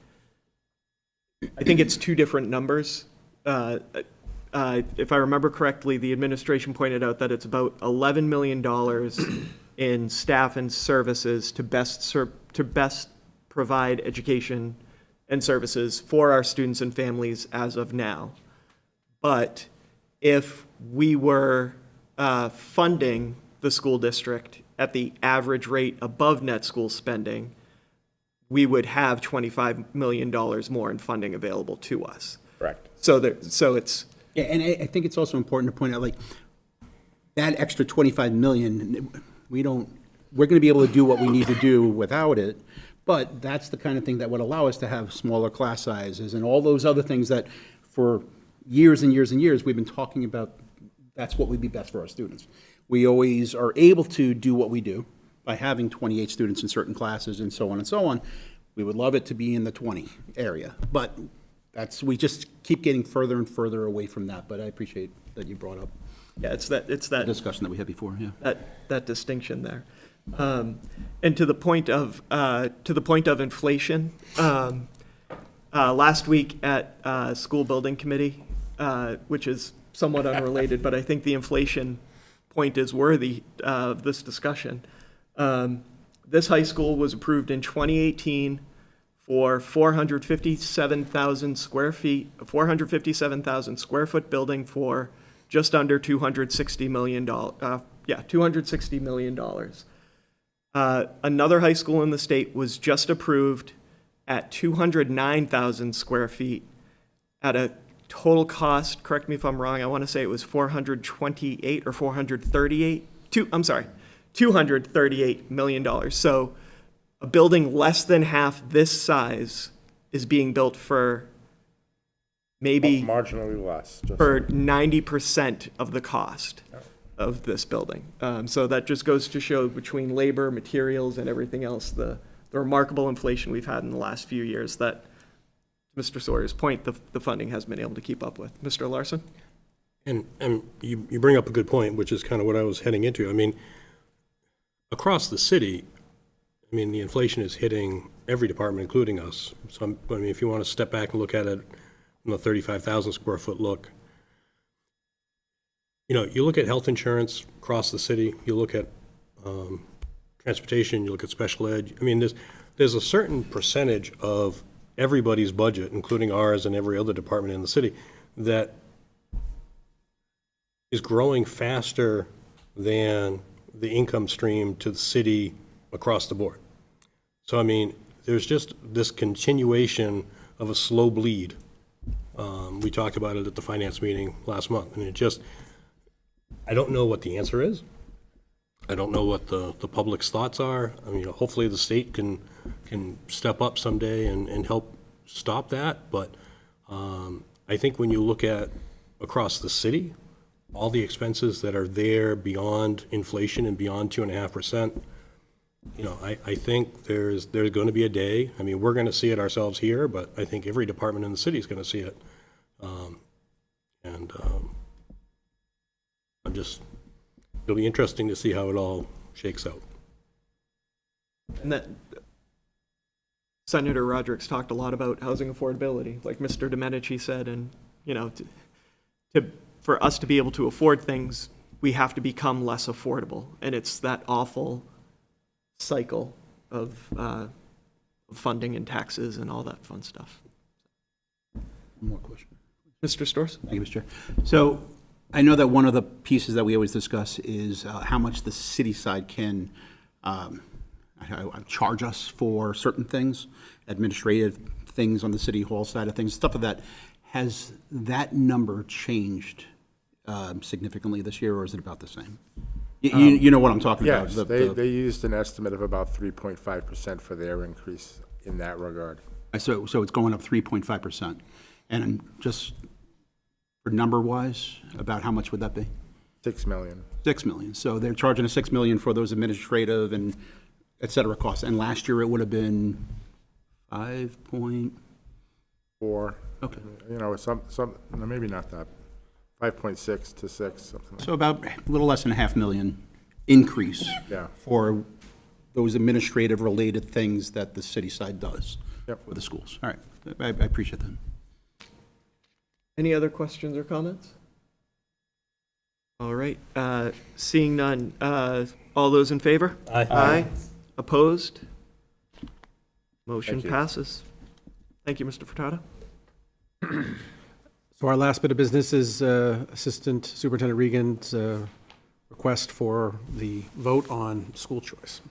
it's two different numbers. If I remember correctly, the administration pointed out that it's about $11 million in staff and services to best provide education and services for our students and families as of now. But if we were funding the school district at the average rate above net school spending, we would have $25 million more in funding available to us. Correct. So it's, Yeah, and I think it's also important to point out, like, that extra 25 million, we're going to be able to do what we need to do without it, but that's the kind of thing that would allow us to have smaller class sizes and all those other things that for years and years and years, we've been talking about, that's what would be best for our students. We always are able to do what we do by having 28 students in certain classes and so on and so on. We would love it to be in the 20 area, but we just keep getting further and further away from that, but I appreciate that you brought up yeah, it's the that, discussion that we had before, yeah. that distinction there. And to the point of inflation, last week at school building committee, which is somewhat unrelated, but I think the inflation point is worthy of this discussion. This high school was approved in 2018 for 457,000 square feet, 457,000 square foot building for just under $260 million. $260 million. Another high school in the state was just approved at 209,000 square feet at a total cost, correct me if I'm wrong, I want to say it was 428 or 438, $238 million. So a building less than half this size is being built for maybe Marginally less. for 90% of the cost of this building. So that just goes to show between labor, materials, and everything else, the remarkable inflation we've had in the last few years that, Mr. Sawyer's point, the funding hasn't been able to keep up with. Mr. Larson? And you bring up a good point, which is kind of what I was heading into. I mean, across the city, I mean, the inflation is hitting every department, including us. So, I mean, if you want to step back and look at it from the 35,000 square foot look, you know, you look at health insurance across the city, you look at transportation, you look at special ed. I mean, there's a certain percentage of everybody's budget, including ours and every other department in the city, that is growing faster than the income stream to the city across the board. So, I mean, there's just this continuation of a slow bleed. We talked about it at the finance meeting last month, and I don't know what the answer is. I don't know what the public's thoughts are. I mean, hopefully the state can step up someday and help stop that, but I think when you look at across the city, all the expenses that are there beyond inflation and beyond 2.5%, you know, I think there's going to be a day, I mean, we're going to see it ourselves here, but I think every department in the city is going to see it. It'll be interesting to see how it all shakes out. And that Senator Roderick's talked a lot about housing affordability, like Mr. Domenici said, and, you know, for us to be able to afford things, we have to become less affordable. And it's that awful cycle of funding and taxes and all that fun stuff. One more question. Mr. Storrs? Thank you, Mr. Chair. So I know that one of the pieces that we always discuss is how much the city side can charge us for certain things, administrative things on the city hall side of things, stuff like that. Has that number changed significantly this year, or is it about the same? You know what I'm talking about. Yes, they used an estimate of about 3.5% for their increase in that regard. So it's going up 3.5%. And just for number-wise, about how much would that be? 6 million. 6 million. So they're charging us 6 million for those administrative and et cetera costs. And last year it would have been 5 point, Or, okay. you know, no, maybe not that, 5.6 to 6, something like that. So about a little less than 500,000 increase Yeah. for those administrative-related things that the city side does Yep. for the schools. All right, I appreciate that. Any other questions or comments? All right, seeing none, all those in favor? Aye. Opposed? Motion Thank you. passes. Thank you, Mr. Furtado. So our last bit of business is Assistant Superintendent Regan's request for the vote on school choice.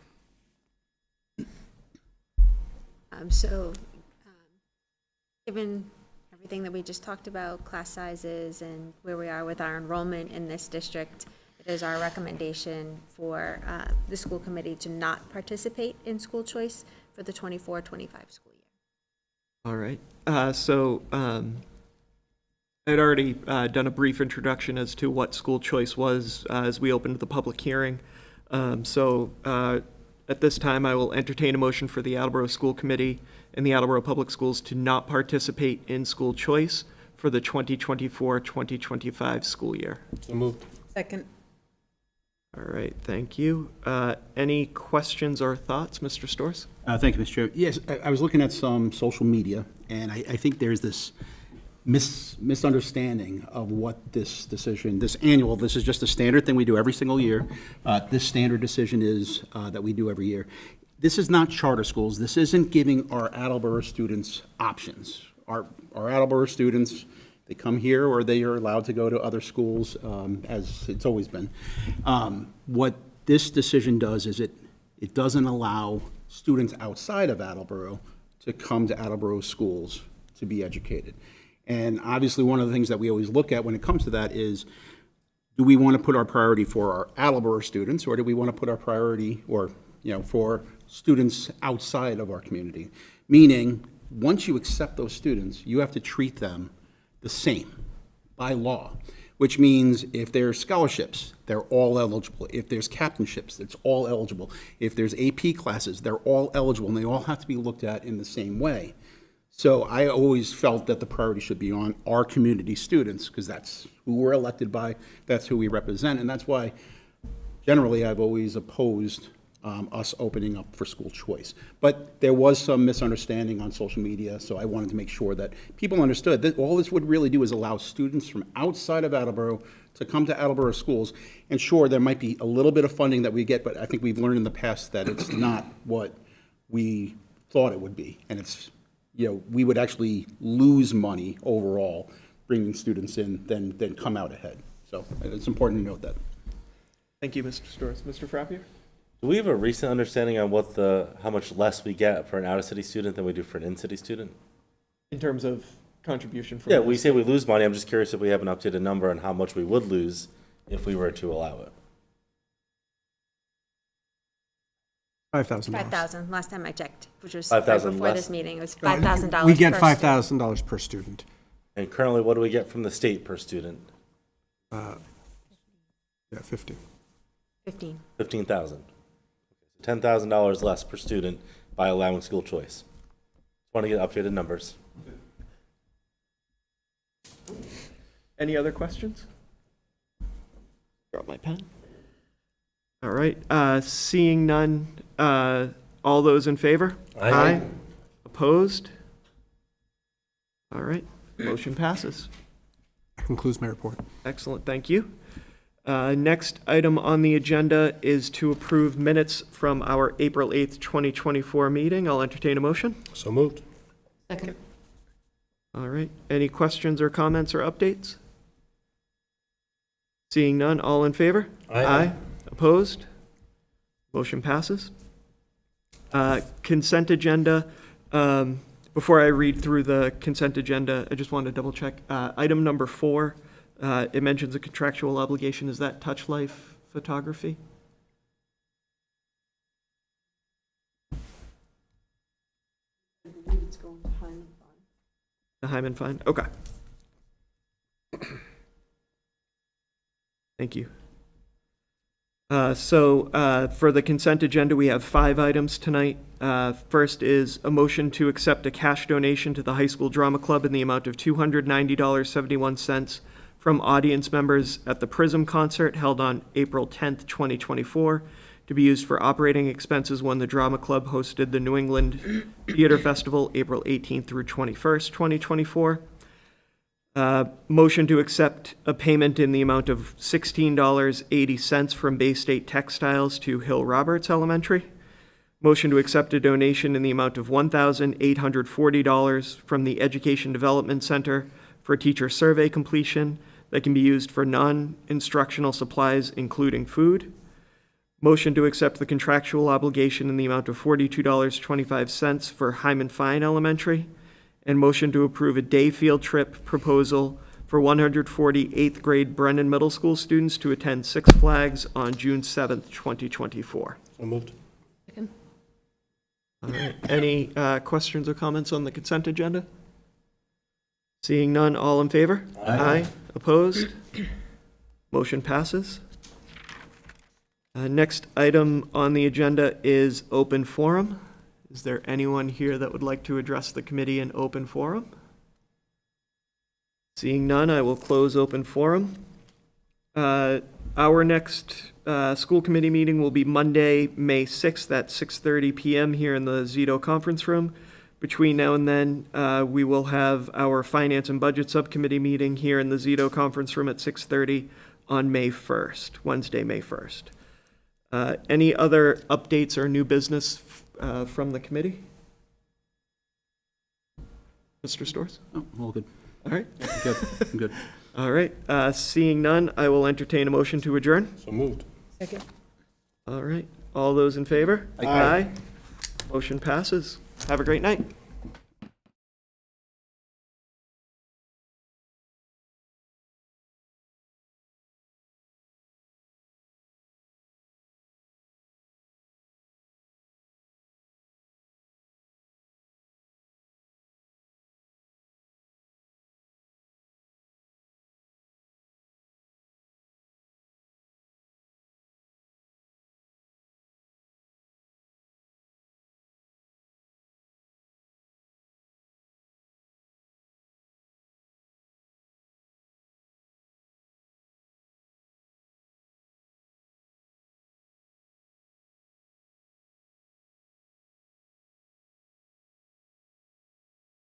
Given everything that we just talked about, class sizes and where we are with our enrollment in this district, it is our recommendation for the school committee to not participate in school choice for the 24-25 school year. All right, so I'd already done a brief introduction as to what school choice was as we opened the public hearing. At this time, I will entertain a motion for the Attleboro School Committee and the Attleboro Public Schools to not participate in school choice for the 2024-2025 school year. So moved. Second. All right, thank you. Any questions or thoughts, Mr. Storrs? Thank you, Mr. Chair. Yes, I was looking at some social media, and I think there's this misunderstanding of what this decision, this is just a standard thing we do every single year. This standard decision is that we do every year. This is not charter schools. This isn't giving our Attleboro students options. Our Attleboro students, they come here or they are allowed to go to other schools, as it's always been. What this decision does is it doesn't allow students outside of Attleboro to come to Attleboro schools to be educated. And obviously, one of the things that we always look at when it comes to that is, do we want to put our priority for our Attleboro students, or do we want to put our priority, or, for students outside of our community? Meaning, once you accept those students, you have to treat them the same by law, which means if there's scholarships, they're all eligible. If there's captainships, it's all eligible. If there's AP classes, they're all eligible, and they all have to be looked at in the same way. So I always felt that the priority should be on our community students, because that's who we're elected by, that's who we represent, and that's why generally I've always opposed us opening up for school choice. But there was some misunderstanding on social media, so I wanted to make sure that people understood that all this would really do is allow students from outside of Attleboro to come to Attleboro schools. And sure, there might be a little bit of funding that we get, but I think we've learned in the past that it's not what we thought it would be. And it's, we would actually lose money overall bringing students in than come out ahead. So it's important to note that. Thank you, Mr. Storrs. Mr. Frappier? Do we have a recent understanding on how much less we get for an out-of-city student than we do for an in-city student? In terms of contribution from... Yeah, we say we lose money. I'm just curious if we have an updated number on how much we would lose if we were to allow it. $5,000. 5,000, last time I checked, which was 5,000 before less? this meeting, it was $5,000. We get per student. $5,000 per student. And currently, what do we get from the state per student? Yeah, 50. 15. 15,000. $10,000 less per student by allowing school choice. Just want to get updated numbers. Any other questions? Drop my pen. All right, seeing none, all those in favor? Aye. Opposed? All right, motion passes. That concludes my report. Excellent, thank you. Next item on the agenda is to approve minutes from our April 8th, 2024 meeting. I'll entertain a motion. So moved. Second. All right. Any questions or comments or updates? Seeing none, all in favor? Aye. Opposed? Motion passes. Consent agenda. Before I read through the consent agenda, I just want to double check. Item number 4, it mentions a contractual obligation. Is that Touch Life Photography? The Hyman Fund? Okay. Thank you. For the consent agenda, we have 5 items tonight. First is a motion to accept a cash donation to the High School Drama Club in the amount of $290.71 from audience members at the Prism concert held on April 10th, 2024, to be used for operating expenses when the Drama Club hosted the New England Theater Festival, April 18th through 21st, 2024. Motion to accept a payment in the amount of $16.80 from Bay State Textiles to Hill Roberts Elementary. Motion to accept a donation in the amount of $1,840 from the Education Development Center for teacher survey completion that can be used for non-instructional supplies, including food. Motion to accept the contractual obligation in the amount of $42.25 for Hyman Fine Elementary. And motion to approve a day field trip proposal for 140 8th grade Brennan Middle School students to attend Six Flags on June 7th, 2024. So moved. Second. All right. Any questions or comments on the consent agenda? Seeing none, all in favor? Aye. Opposed? Motion passes. Next item on the agenda is open forum. Is there anyone here that would like to address the committee in open forum? Seeing none, I will close open forum. Our next school committee meeting will be Monday, May 6th at 6:30 p.m. here in the Zito Conference Room. Between now and then, we will have our Finance and Budget Subcommittee meeting here in the Zito Conference Room at 6:30 on May 1st, Wednesday, May 1st. Any other updates or new business from the committee? Mr. Storrs? Oh, all good. All right. I'm good. I'm good. All right. Seeing none, I will entertain a motion to adjourn. So moved. Second. All right. All those in favor? Aye. Motion passes. Have a great night.